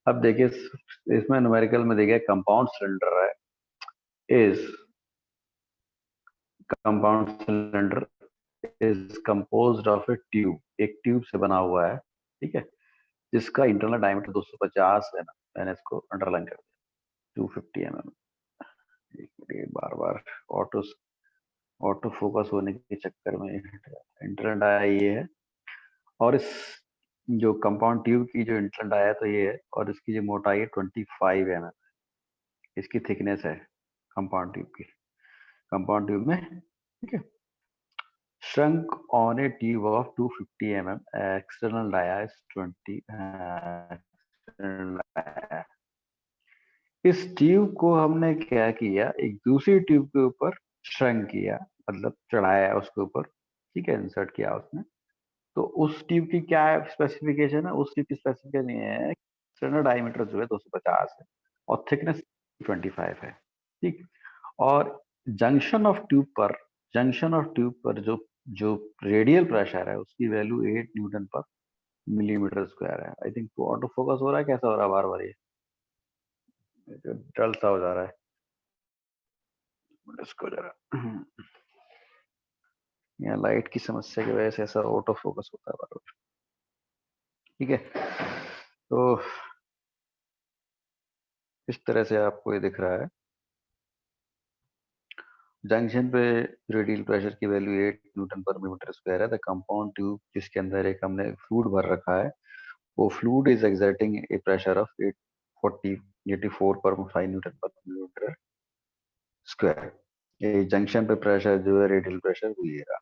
अब देखिए इसमें न्यूमेरिकल में देखिए कंपाउंड सिलेंडर है is compound cylinder is composed of A tube, एक ट्यूब से बना हुआ है, ठीक है, जिसका इंटरनल डायमीटर 250 है ना। मैंने इसको अंडरलाइन कर दिया 250 mm। एक मिनट, बार बार ऑटो ऑटो फोकस होने के चक्कर में इंटरनल डाया ये है। और इस जो कंपाउंड ट्यूब की जो इंटरनल डाया तो ये है, और इसकी जो मोटाई है 25 mm, इसकी थिकनेस है कंपाउंड ट्यूब की, कंपाउंड ट्यूब में, ठीक है। shrunk on a tube of 250 mm, external dia is 20 external dia। इस ट्यूब को हमने क्या किया, एक दूसरी ट्यूब के ऊपर श्रंक किया, मतलब चढ़ाया उसके ऊपर, ठीक है, इंसर्ट किया उसमें। तो उस ट्यूब की क्या स्पेसिफिकेशन है, उस ट्यूब की स्पेसिफिकेशन ये है, एक्सटर्नल डायमीटर जो है 250 है और थिकनेस 25 है, ठीक। और जंक्शन ऑफ ट्यूब पर जो जो रेडियल प्रेशर है उसकी वैल्यू 8 न्यूटन पर मिलीमीटर स्क्वायर है। आई थिंक तो ऑटो फोकस हो रहा है, कैसा हो रहा है, बार बार ये डल सा हो जा रहा है इसको जरा। यहाँ लाइट की समस्या की वजह से ऐसा ऑटो फोकस होता है बार बार, ठीक है। तो इस तरह से आपको ये दिख रहा है, जंक्शन पे रेडियल प्रेशर की वैल्यू 8 न्यूटन पर मिलीमीटर स्क्वायर है। द कंपाउंड ट्यूब जिसके अंदर एक हमने फ्लूइड भर रखा है, वो fluid is exerting A pressure of 844 पर 5 न्यूटन पर मिलीमीटर स्क्वायर। ये जंक्शन पे प्रेशर जो है रेडियल प्रेशर वो ये रहा।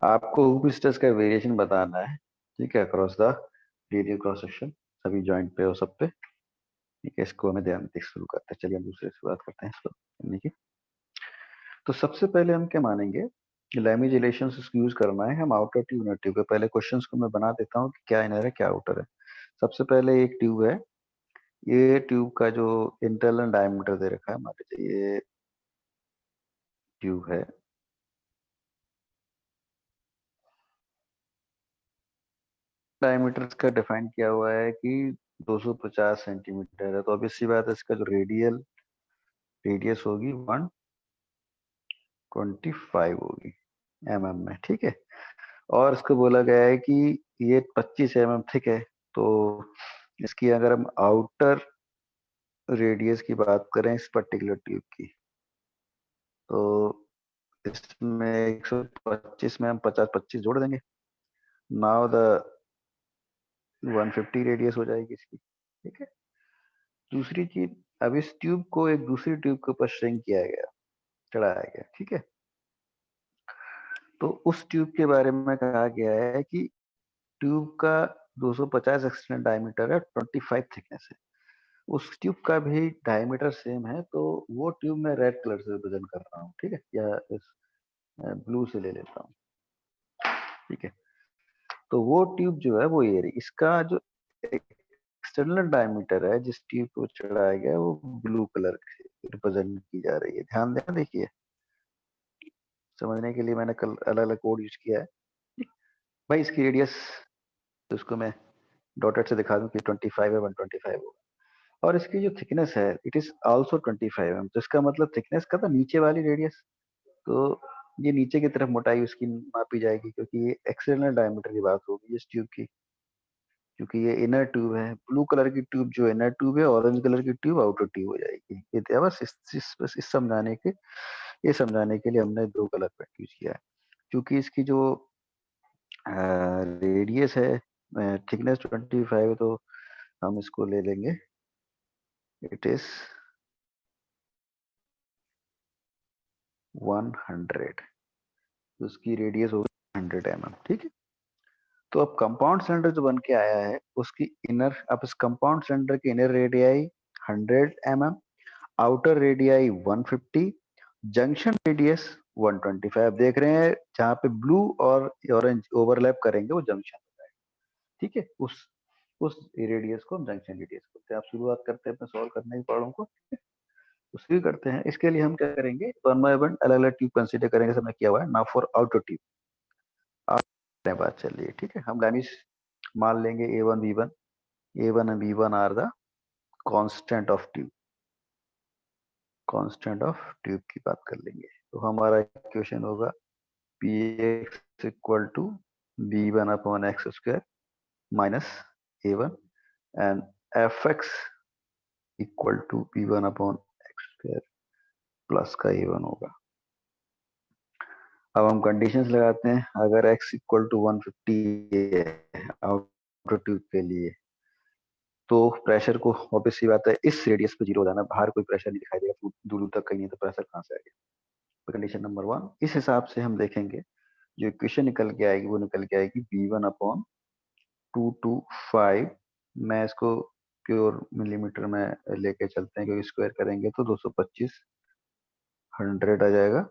आपको हुक स्ट्रेस का वेरिएशन बताना है, ठीक है, across the radial cross section, सभी जॉइंट पे और सब पे, ठीक है। इसको हमें ध्यान से शुरू करते हैं, चलिए हम दूसरे से बात करते हैं इसको करने की। तो सबसे पहले हम क्या मानेंगे, लैमिज रिलेशंस यूज करना है हम आउटर ट्यूब इनर ट्यूब के। पहले क्वेश्चंस को मैं बना देता हूँ कि क्या इनर है क्या आउटर है। सबसे पहले एक ट्यूब है, ये ट्यूब का जो इंटरनल डायमीटर दे रखा है, मान लीजिए ये ट्यूब है, डायमीटर का डिफाइन किया हुआ है कि 250 सेंटीमीटर है। तो अब इसी बात है, इसका जो रेडियस होगी 125 होगी में, ठीक है। और इसको बोला गया है कि ये 25 थिक है। तो इसकी अगर हम आउटर रेडियस की बात करें इस पर्टिकुलर ट्यूब की, तो इसमें 125 में हम 50 25 जोड़ देंगे। नाउ द 150 रेडियस हो जाएगी इसकी, ठीक है। दूसरी चीज, अब इस ट्यूब को एक दूसरी ट्यूब के ऊपर श्रिंक किया गया, चढ़ाया गया, ठीक है। तो उस ट्यूब के बारे में कहा गया है कि ट्यूब का 250 एक्सटर्नल डायमीटर है, 25 थिकनेस है। उस ट्यूब का भी डायमीटर सेम है, तो वो ट्यूब मैं रेड कलर से रिप्रेजेंट कर रहा हूँ, ठीक है, या इस ब्लू से ले लेता हूँ, ठीक है। तो वो ट्यूब जो है वो ये रही, इसका जो एक्सटर्नल डायमीटर है जिस ट्यूब को चढ़ाया गया है, वो ब्लू कलर से रिप्रेजेंट की जा रही है। ध्यान देना, देखिए समझने के लिए मैंने कल अलग अलग कोड यूज किया है भाई। इसकी रेडियस तो उसको मैं डॉटेड से दिखा दूं कि 25 है, 125 होगा। और इसकी जो थिकनेस है इट इज आल्सो 25 mm, तो इसका मतलब थिकनेस का तो नीचे वाली रेडियस, तो ये नीचे की तरफ मोटाई उसकी मापी जाएगी, क्योंकि ये एक्सटर्नल डायमीटर की बात होगी इस ट्यूब की, क्योंकि ये इनर ट्यूब है। ब्लू कलर की ट्यूब जो इनर ट्यूब है, ऑरेंज कलर की ट्यूब आउटर ट्यूब हो जाएगी। ये था बस इस समझाने के, ये समझाने के लिए हमने दो कलर पेंट यूज किया है। क्योंकि इसकी जो रेडियस है, थिकनेस 25 है, तो हम इसको ले लेंगे, इट इज 100, तो उसकी रेडियस होगी 100 mm, ठीक है। तो अब कंपाउंड सिलेंडर जो बन के आया है उसकी इनर, अब इस कंपाउंड सिलेंडर की inner radii 100 mm, outer radii 150, junction radius 125। देख रहे हैं जहां पे ब्लू और ऑरेंज ओवरलैप करेंगे वो जंक्शन होता है, ठीक है। उस रेडियस को हम जंक्शन रेडियस बोलते हैं। आप शुरुआत करते हैं अपने सॉल्व करने की पढ़ों को, तो शुरू करते हैं। इसके लिए हम क्या करेंगे, वन बाय वन अलग अलग ट्यूब कंसीडर करेंगे, हमने किया हुआ है ना फॉर आउटर ट्यूब। आप बात चल रही है, ठीक है। हम डायमीज मान लेंगे A1 B1, A1 and B1 are the constant of tube, constant of tube की बात कर लेंगे। तो हमारा इक्वेशन होगा Px equal to B1 upon x square minus A1 and Fx equal to B1 upon x square plus का A1 होगा। अब हम कंडीशंस लगाते हैं। अगर x इक्वल टू 150 है आउटर ट्यूब के लिए, तो प्रेशर को ऑब्वियस सी बात है इस रेडियस पे जीरो हो जाना, बाहर कोई प्रेशर नहीं दिखाई देगा, दूर दूर तक कहीं नहीं, तो प्रेशर कहाँ से आएगा। कंडीशन नंबर 1, इस हिसाब से हम देखेंगे जो इक्वेशन निकल के आएगी वो निकल के आएगी V1 अपॉन 225। मैं इसको प्योर मिलीमीटर में लेके चलते हैं क्योंकि स्क्वायर करेंगे तो 225 100 आ जाएगा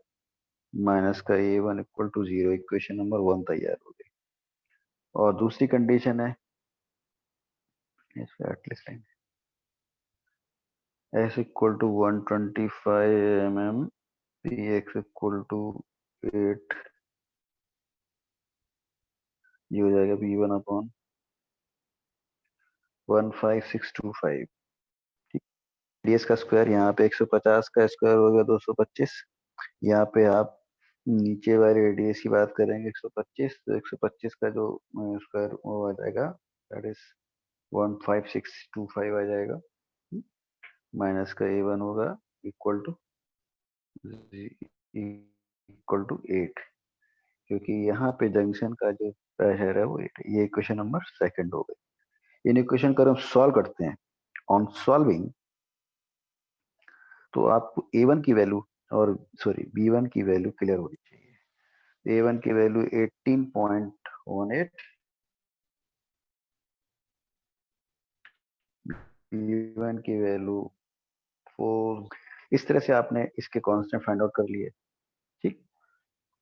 माइनस का A1 equal to 0। Equation number 1 तैयार हो गई। और दूसरी कंडीशन है, इस पे एटलीस्ट लेंगे S equal to 125 mm, Px equal to 8, ये हो जाएगा B1 अपॉन 15625। ठीक, रेडियस का स्क्वायर यहाँ पे 150 का स्क्वायर हो गया 225। यहाँ पे आप नीचे वाले रेडियस की बात करेंगे 125, तो 125 का जो स्क्वायर वो आ जाएगा, दैट इज 15625 आ जाएगा माइनस का A1 होगा इक्वल टू 8, क्योंकि यहाँ पे जंक्शन का जो प्रेशर है वो 8 है। ये इक्वेशन नंबर सेकंड हो गई। इन इक्वेशन को हम सॉल्व करते हैं। ऑन सॉल्विंग तो आपको A1 की वैल्यू और सॉरी B1 की वैल्यू क्लियर होनी चाहिए। A1 की वैल्यू 18.18, B1 की वैल्यू 4। इस तरह से आपने इसके कांस्टेंट फाइंड आउट कर लिए। ठीक,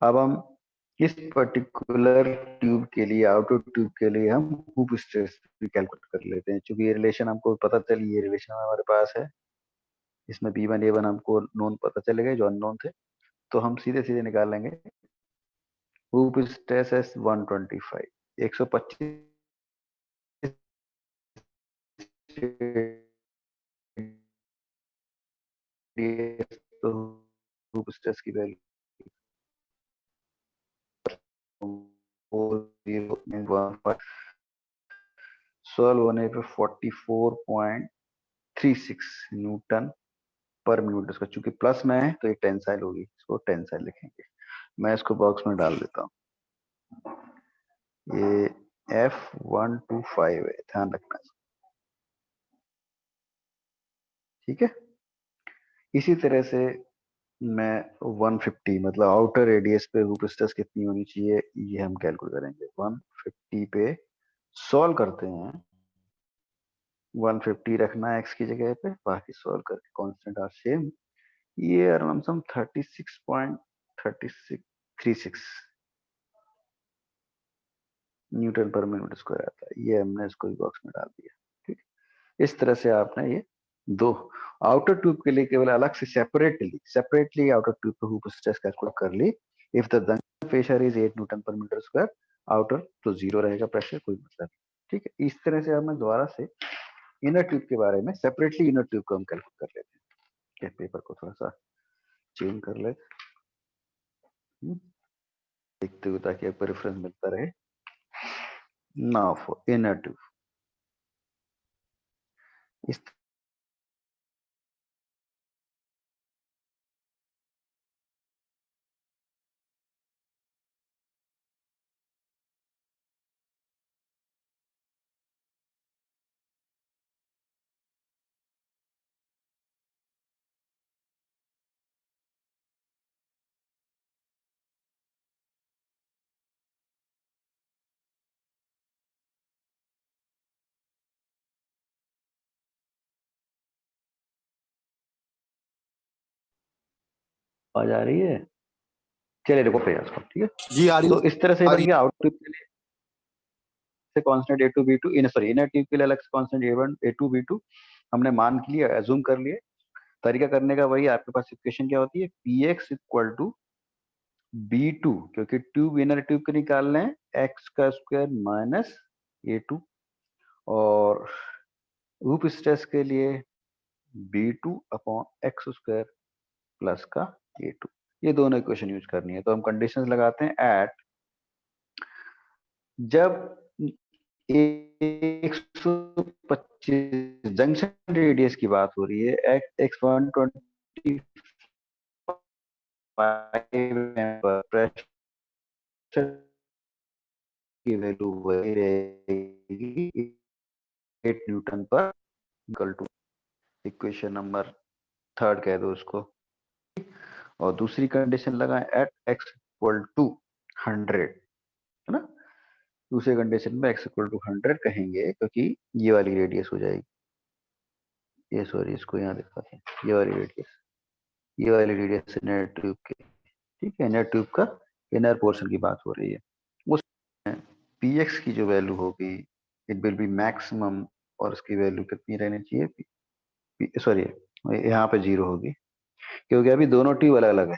अब हम इस पर्टिकुलर ट्यूब के लिए, आउटर ट्यूब के लिए हम हूप स्ट्रेस भी कैलकुलेट कर लेते हैं। चूंकि ये रिलेशन हमको पता चली, ये रिलेशन हमारे पास है, इसमें B1 A1 हमको नोन पता चले गए जो अननोन थे, तो हम सीधे सीधे निकाल लेंगे। हूप स्ट्रेस है 125, 125 तो हूप स्ट्रेस की वैल्यू 4015, सॉल्व होने पे 44.36 न्यूटन पर मिनट। इसका चूंकि प्लस में है तो ये टेंसाइल होगी, इसको टेंसाइल लिखेंगे। मैं इसको बॉक्स में डाल देता हूँ। ये F125 है, ध्यान रखना। ठीक है, इसी तरह से मैं 150 मतलब आउटर रेडियस पे हूप स्ट्रेस कितनी होनी चाहिए ये हम कैलकुलेट करेंगे। 150 पे सॉल्व करते हैं। 150 रखना है एक्स की जगह पे, बाकी सॉल्व करके कांस्टेंट आर सेम। ये around some 36.3636 newton per minute square आता है। ये हमने इसको बॉक्स में डाल दिया। ठीक, इस तरह से आपने ये दो आउटर ट्यूब के लिए केवल अलग से सेपरेटली आउटर ट्यूब पे हूप स्ट्रेस कैलकुलेट कर ली। If the junction pressure is 8 newton per metre square outer, तो जीरो रहेगा प्रेशर, कोई मतलब नहीं। ठीक है, इस तरह से हमें दोबारा से इनर ट्यूब के बारे में सेपरेटली इनर ट्यूब को हम कैलकुलेट कर लेते हैं। पेपर को थोड़ा सा चेंज कर ले, देखते हुए, ताकि आपको रेफरेंस मिलता रहे। नाउ फॉर इनर ट्यूब, इस आवाज आ रही है? चलिए देखो प्रयास को। ठीक है, जी आ रही तो इस तरह से आ बन रही गया आउट ट्यूब के लिए से कांस्टेंट A2 B2, इन सॉरी इनर ट्यूब के लिए अलग से कांस्टेंट A1 A2 B2 हमने मान के लिए एज्यूम कर लिए। तरीका करने का वही, आपके पास इक्वेशन क्या होती है, Px इक्वल टू B2, क्योंकि ट्यूब इनर ट्यूब के निकालना है, एक्स का स्क्वायर माइनस A2, और रूप स्ट्रेस के लिए B2 upon x square plus का A2, ये दोनों इक्वेशन यूज करनी है। तो हम कंडीशंस लगाते हैं एट जब 125 जंक्शन रेडियस की बात हो रही है, x125 प्रेशर की वैल्यू वही रहेगी 8 newton per equal to, equation number third कह दो उसको। और दूसरी कंडीशन लगाएं एट x इक्वल टू 100, है ना। दूसरे कंडीशन में x इक्वल टू 100 कहेंगे क्योंकि ये वाली रेडियस हो जाएगी, ये सॉरी इसको यहाँ दिखाते हैं, ये वाली रेडियस, ये वाली रेडियस इनर ट्यूब के, ठीक है, इनर ट्यूब का इनर पोर्शन की बात हो रही है। उस px की जो वैल्यू होगी इट विल बी मैक्सिमम, और उसकी वैल्यू कितनी रहनी चाहिए, सॉरी यहाँ पे 0 होगी क्योंकि अभी दोनों ट्यूब अलग अलग है,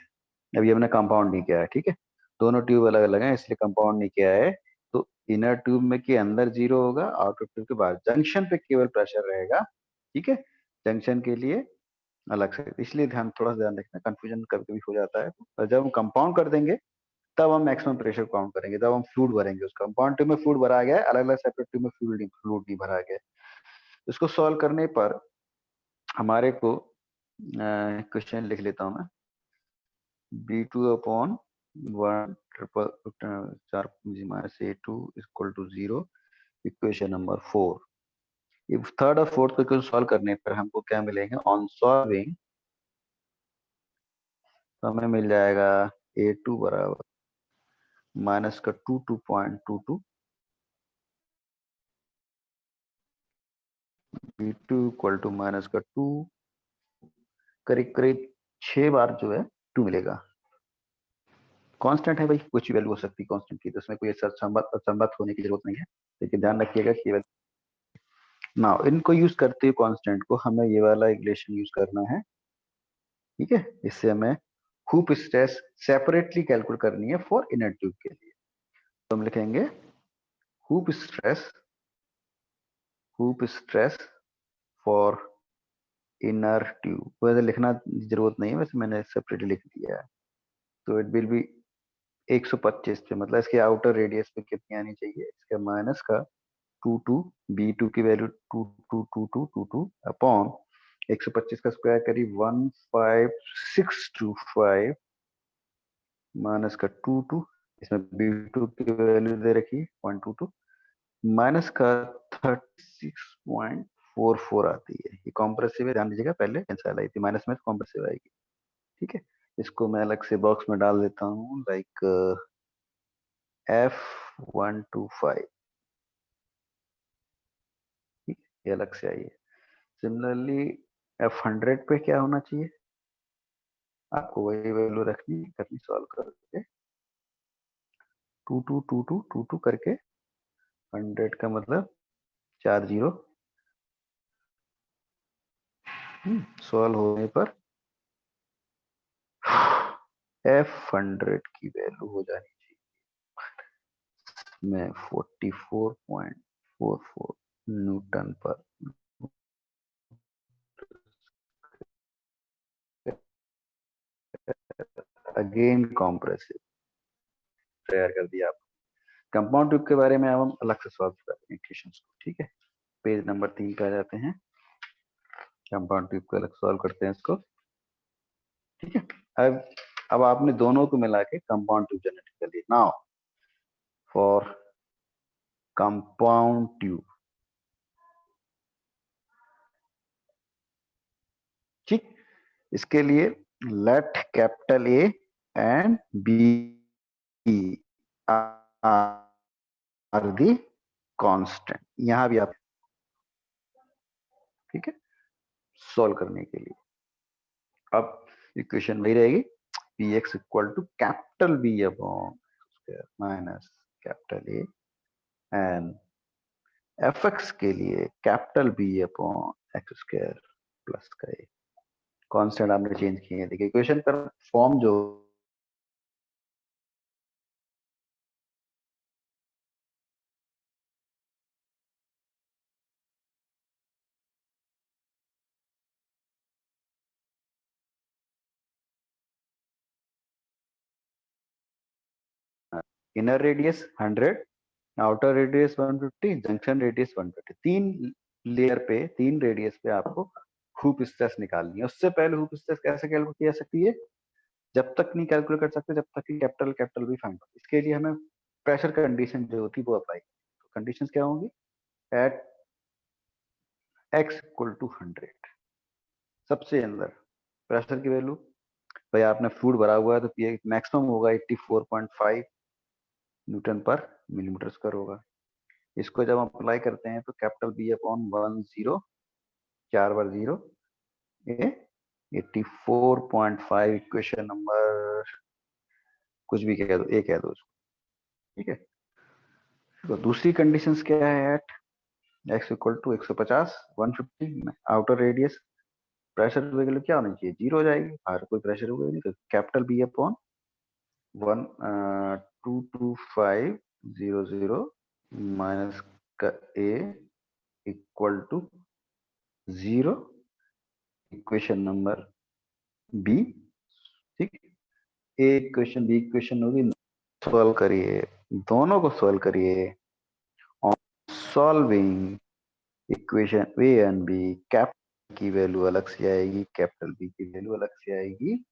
अभी हमने कंपाउंड नहीं किया है, ठीक है। दोनों ट्यूब अलग अलग हैं इसलिए कंपाउंड नहीं किया है। तो इनर ट्यूब में के अंदर 0 होगा, आउटर ट्यूब के बाहर जंक्शन पे केवल प्रेशर रहेगा, ठीक है। जंक्शन के लिए अलग से, इसलिए थोड़ा सा ध्यान रखना, कंफ्यूजन कभी कभी हो जाता है। और जब हम कंपाउंड कर देंगे तब हम मैक्सिमम प्रेशर काउंट करेंगे, जब हम फ्लूइड भरेंगे, उस कंपाउंड ट्यूब में फ्लूइड भरा गया है, अलग अलग सेपरेट ट्यूब में फ्लूइड नहीं भरा गया है। इसको सॉल्व करने पर हमारे को क्वेश्चन लिख लेता हूं मैं, B2 upon 1 triple 4 equal to 0, equation number 4। If third और फोर्थ को सॉल्व करने पर हमको क्या मिलेंगे ऑन सॉल्विंग, तो हमें मिल जाएगा A2 बराबर माइनस का 22.22, B2 इक्वल टू माइनस का 2, करीब करीब 6 बार जो है 2 मिलेगा। कांस्टेंट है भाई, कुछ भी वैल्यू हो सकती है कांस्टेंट की, तो उसमें कोई ऐसा असंबद्ध होने की जरूरत नहीं है, लेकिन ध्यान रखिएगा कि नाउ इनको यूज करते हुए कांस्टेंट को हमें ये वाला इक्वेशन यूज करना है, ठीक है। इससे हमें हुप स्ट्रेस सेपरेटली कैलकुलेट करनी है फॉर इनर ट्यूब के लिए। तो हम लिखेंगे hoop stress, hoop stress for inner tube, वैसे लिखना जरूरत नहीं है, वैसे मैंने सेपरेटली लिख दिया है। तो इट विल बी 125 पे, मतलब इसके आउटर रेडियस पे कितनी आनी चाहिए, इसके माइनस का 22, B2 की वैल्यू 222222 अपॉन 125 का स्क्वायर करीब 15625 माइनस का 22, इसमें B2 की वैल्यू दे रखी 122 माइनस का 36.44 आती है। ये कॉम्प्रेसिव है, ध्यान दीजिएगा, पहले कैंसिल आई थी, माइनस में कॉम्प्रेसिव आएगी, ठीक है। इसको मैं अलग से बॉक्स में डाल देता हूँ, लाइक F125, ठीक है, ये अलग से आई है। सिमिलरली F100 पे क्या होना चाहिए, आपको वही वैल्यू रखनी करनी, सॉल्व करके 222222 करके 100 का मतलब 40, सॉल्व होने पर F100 की वैल्यू हो जानी में 44.44 न्यूटन पर, अगेन कॉम्प्रेसिव तैयार कर दिया आप। कंपाउंड ट्यूब के बारे में अब हम अलग से सॉल्व करते हैं इक्वेशंस को, ठीक है। पेज नंबर 3 पे आ जाते हैं, कंपाउंड ट्यूब को अलग सॉल्व करते हैं इसको, ठीक है। अब आपने दोनों को मिला के कंपाउंड ट्यूब जनरेट कर लिया। नाउ फॉर कंपाउंड ट्यूब, ठीक, इसके लिए let capital A and B are the constant, यहां भी आप, ठीक है, सॉल्व करने के लिए। अब इक्वेशन वही रहेगी, P x equal to capital B upon square minus capital A, and F x के लिए capital B upon x square plus का ए। कांस्टेंट आपने चेंज किए हैं, देखिए इक्वेशन का फॉर्म जो inner radius 100, outer radius 150, junction radius 150। तीन लेयर पे, तीन रेडियस पे आपको हुप स्ट्रेस निकालनी है। उससे पहले हुप स्ट्रेस कैसे कैलकुलेट की जा सकती है? जब तक नहीं कैलकुलेट कर सकते जब तक कि कैपिटल भी फाइंड हो। इसके लिए हमें प्रेशर कंडीशन जो होती है वो अप्लाई। तो कंडीशंस क्या होंगी? एट x इक्वल टू 100, सबसे अंदर प्रेशर की वैल्यू, भाई आपने फ्लूइड भरा हुआ है तो पी मैक्सिमम होगा 84.5 न्यूटन पर मिलीमीटर स्क्वायर होगा। इसको जब हम अप्लाई करते हैं तो कैपिटल बी अपॉन 10, 4 बार 0, ये 84.5 इक्वेशन नंबर कुछ भी कह दो, ए कह दो उसको, ठीक है। तो दूसरी कंडीशंस क्या है? At x equal to 150, 150 outer radius, pressure value क्या होनी चाहिए? 0 हो जाएगी, बाहर कोई प्रेशर होगा नहीं। तो कैपिटल बी अपॉन 1,225,0,0 माइनस का A equal to 0, equation number B, ठीक। ए इक्वेशन, बी इक्वेशन होगी। सॉल्व करिए, दोनों को सॉल्व करिए। On solving equation A and B, capital की वैल्यू अलग से आएगी, कैपिटल बी की वैल्यू अलग से आएगी।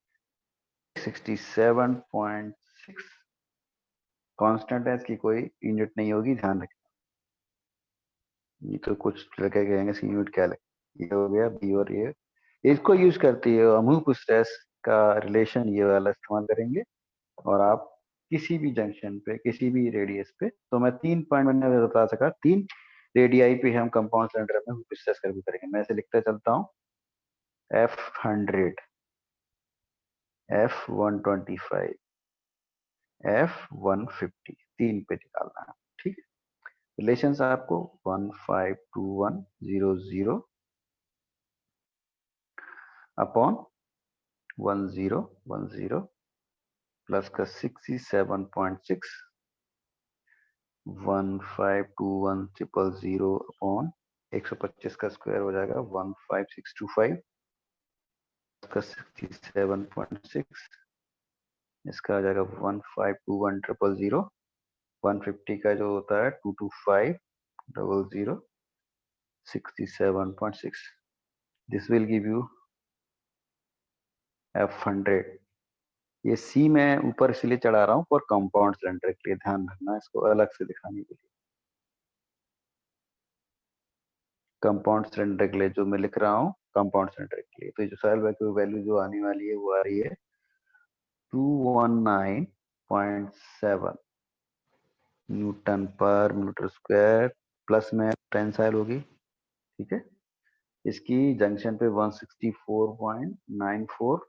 67.6 कांस्टेंट है, इसकी कोई यूनिट नहीं होगी, ध्यान रखें। ये तो कुछ लड़के कहेंगे सी यूनिट क्या लगे। ये हो गया बी, और ये इसको यूज करती है अमूप स्ट्रेस का रिलेशन ये वाला इस्तेमाल करेंगे। और आप किसी भी जंक्शन पे, किसी भी रेडियस पे, तो मैं 3 पॉइंट मैंने बता सका, 3 रेडियाई पे हम कंपाउंड सिलेंडर में हुप स्ट्रेस कर भी करेंगे। मैं इसे लिखते चलता हूँ, F100, F125, F150, 3 पे निकालना है, ठीक है। रिलेशन आपको 152100 अपॉन 1010 प्लस का 67.6, 1521,000 अपॉन 125 का स्क्वायर हो जाएगा 15625 का 67.6, इसका आ जाएगा 1521,000, 150 का जो होता है 225,000, 67.6। This will give you F100। ये सी मैं ऊपर इसलिए चढ़ा रहा हूँ फॉर कंपाउंड सिलेंडर के लिए, ध्यान रखना इसको अलग से दिखाने के लिए। कंपाउंड सिलेंडर के लिए जो मैं लिख रहा हूँ कंपाउंड सिलेंडर के लिए, तो जो सॉइल वैल्यू जो आने वाली है वो आ रही है 219.7 Newton per metre square, plus में टेंसाइल होगी, ठीक है। इसकी जंक्शन पे 164.94,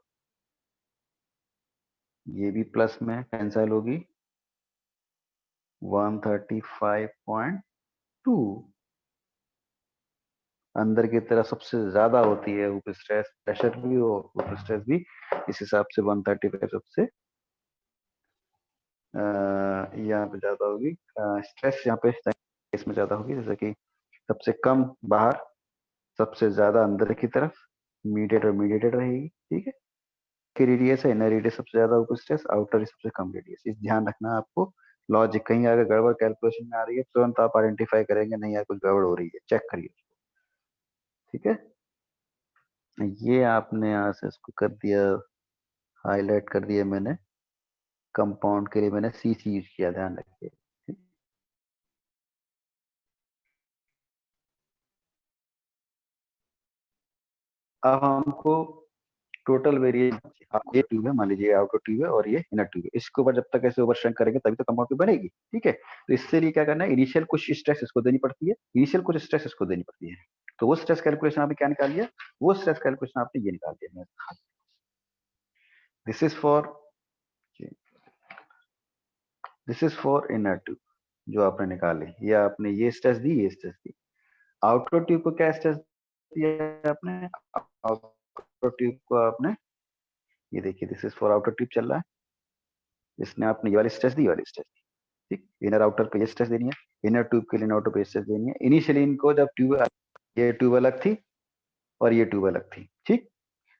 ये भी प्लस में टेंसाइल होगी 135.2। अंदर की तरफ सबसे ज्यादा होती है हुप स्ट्रेस, प्रेशर भी और हुप स्ट्रेस भी, इस हिसाब से 135 सबसे यहाँ पे ज्यादा होगी। स्ट्रेस यहाँ पे इसमें ज्यादा होगी, जैसे कि सबसे कम बाहर, सबसे ज्यादा अंदर की तरफ, मीडिएट और मीडिएटेड रहेगी, ठीक है। की रेडियस है, इनर रेडियस सबसे ज्यादा हुप स्ट्रेस, आउटर सबसे कम रेडियस। इस ध्यान रखना आपको। लॉजिक कहीं अगर गड़बड़ कैलकुलेशन में आ रही है तुरंत आप आइडेंटिफाई करेंगे, नहीं यार कुछ गड़बड़ हो रही है, चेक करिए, ठीक है। ये आपने यहाँ से इसको कर दिया, हाईलाइट कर दिया मैंने। कंपाउंड के लिए मैंने सी सी यूज किया, ध्यान रखिए। अब हमको टोटल वेरिएशन, ये ट्यूब है, मान लीजिए आउटर ट्यूब है और ये इनर ट्यूब है, इसके ऊपर जब तक ऐसे ओवर श्रंक करेंगे तभी तो कंपाउंड ट्यूब बनेगी, ठीक है। तो इससे लिए क्या करना है, इनिशियल कुछ स्ट्रेस इसको देनी पड़ती है, इनिशियल कुछ स्ट्रेस इसको देनी पड़ती है। तो वो स्ट्रेस कैलकुलेशन आपने क्या निकाल लिया? वो स्ट्रेस कैलकुलेशन आपने ये निकाल दिया। This is for, this is for inner tube जो आपने निकाली, ये आपने ये स्ट्रेस दी, ये स्ट्रेस दी। आउटर ट्यूब को क्या स्ट्रेस दिया आपने? आउटर ट्यूब को आपने, ये देखिए this is for outer tube चल रहा है, इसने आपने ये वाली स्ट्रेस दी, ये वाली स्ट्रेस दी, ठीक। इनर आउटर पे ये स्ट्रेस देनी है, इनर ट्यूब के लिए आउटर पे स्ट्रेस देनी है। इनिशियली इनको जब ट्यूब, ये ट्यूब अलग थी और ये ट्यूब अलग थी, ठीक।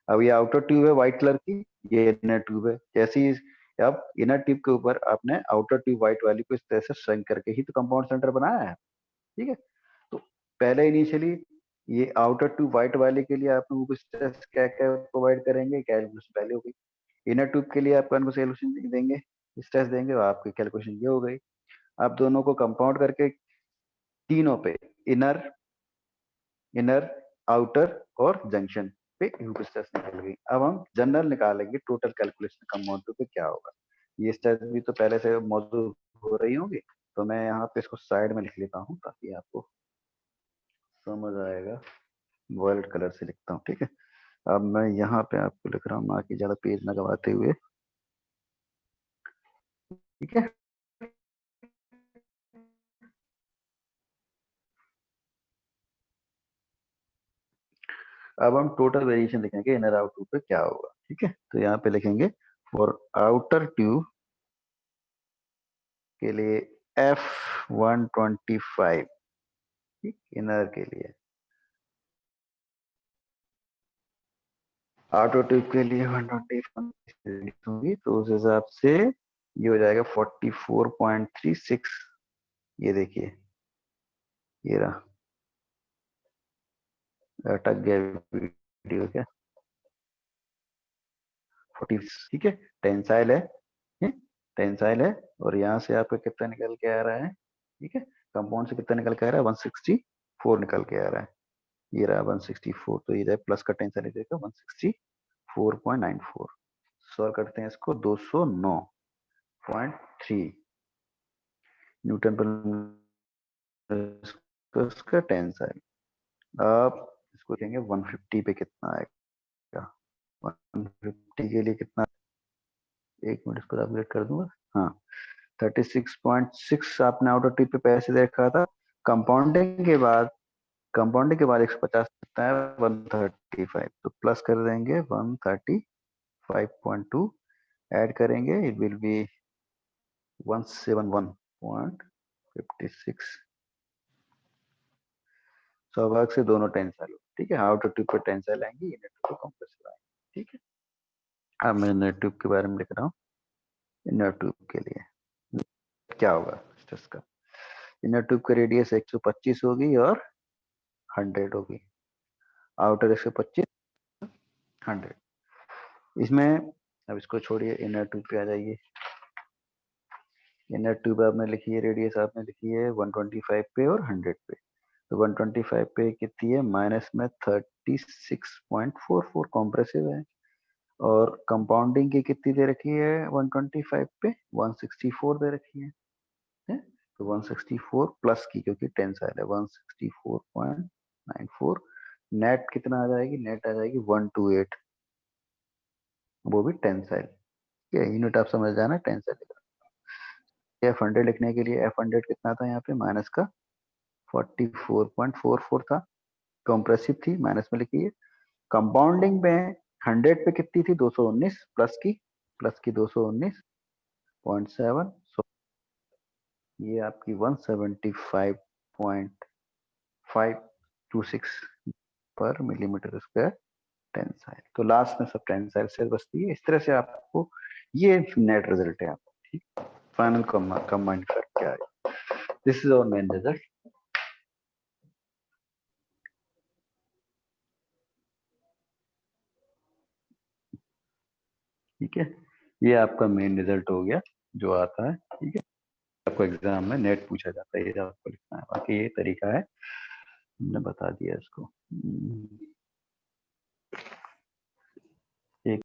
अब ये आउटर ट्यूब है व्हाइट कलर की, ये इनर ट्यूब है। जैसे ही अब इनर ट्यूब के ऊपर आपने आउटर ट्यूब व्हाइट वाली को इस तरह से श्रिंक करके ही तो कंपाउंड सेंटर बनाया है, ठीक है। तो पहले इनिशियली ये आउटर ट्यूब व्हाइट वाले के लिए आप लोगों को स्ट्रेस क्या क्या प्रोवाइड करेंगे, कैलकुलेशन पहले हो गई। इनर ट्यूब के लिए आपको सोल्यूशन देंगे, स्ट्रेस देंगे, और आपकी कैलकुलेशन ये हो गई। आप दोनों को कंपाउंड करके तीनों पे, इनर इनर आउटर और जंक्शन पे ह्यूप स्ट्रेस निकल गई। अब हम जनरल निकालेंगे टोटल कैलकुलेशन कंपाउंड पे क्या होगा। ये स्ट्रेस भी तो पहले से मौजूद हो रही होंगी, तो मैं यहाँ पे इसको साइड में लिख लेता हूँ ताकि आपको समझ आएगा। वायलेट कलर से लिखता हूँ, ठीक है। अब मैं यहाँ पे आपको लिख रहा हूँ, ना कि ज्यादा पेज न गवाते हुए, ठीक है। अब हम टोटल वेरिएशन लिखेंगे इनर आउट ट्यूब पे क्या होगा, ठीक है। तो यहाँ पे लिखेंगे फॉर आउटर ट्यूब के लिए F125, ठीक, इनर के लिए। आउटर ट्यूब के लिए 125 होगी, तो उस हिसाब से ये हो जाएगा 44.36। ये देखिए, ये रहा, अटक गया वीडियो क्या, 40, ठीक है। टेंसाइल है, टेंसाइल है। और यहाँ से आपका कितना निकल के आ रहा है, ठीक है। कंपाउंड से कितना निकल के आ रहा है, 164 निकल के आ रहा है। ये रहा 164, तो ये प्लस का टेंसाइल देगा 164.94। सॉल्व करते हैं इसको, 209.3 न्यूटन पर इसका टेंसाइल। अब इसको देखेंगे 150 पे कितना आएगा। 150 के लिए कितना, एक मिनट इसको अपडेट कर दूंगा। हाँ, 36.6 आपने आउटर टिप पे पैसे देखा था। कंपाउंडिंग के बाद, कंपाउंडिंग के बाद 150 कितना है, 135। तो प्लस कर देंगे 135.2, ऐड करेंगे, इट विल बी 171.56। सौभाग्य से दोनों टेंसाइल, ठीक है। आउटर ट्यूब पे टेंसाइल आएंगी, इनर ट्यूब पे कंप्रेसिव आएंगी, ठीक है। अब मैं इनर ट्यूब के बारे में लिख रहा हूँ। इनर ट्यूब के लिए क्या होगा स्ट्रेस का। इनर ट्यूब का रेडियस 125 होगी और 100 होगी। आउटर 125, 100। इसमें अब इसको छोड़िए, इनर ट्यूब पे आ जाइए। इनर ट्यूब आपने लिखी है, रेडियस आपने लिखी है 125 पे और 100 पे। तो 125 पे कितनी है, माइनस में 36.44 कॉम्प्रेसिव है। और कंपाउंडिंग की कितनी दे रखी है 125 पे, 164 दे रखी है? तो 164 प्लस की, क्योंकि टेंसाइल है, 164.94। नेट कितना आ जाएगी, नेट आ जाएगी 128, वो भी टेंसाइल। ये यूनिट आप समझ जाना, टेंसाइल। F100 लिखने के लिए F100 कितना था यहाँ पे, माइनस का 44.44 था। कॉम्प्रेसिव थी, माइनस में लिखी है। कंपाउंडिंग में 100 पे कितनी थी, 219 प्लस की 219.7। सो ये आपकी 175.526 पर मिलीमीटर स्क्वायर टेंसाइल। तो लास्ट में सब टेंसाइल से बचती है। इस तरह से आपको ये नेट रिजल्ट है आपको, ठीक। फाइनल कंबाइंड कर क्या है, this is our main result, ठीक है। ये आपका मेन रिजल्ट हो गया जो आता है, ठीक है। आपको एग्जाम में नेट पूछा जाता है, ये आपको लिखना है। बाकी ये तरीका है, हमने बता दिया इसको।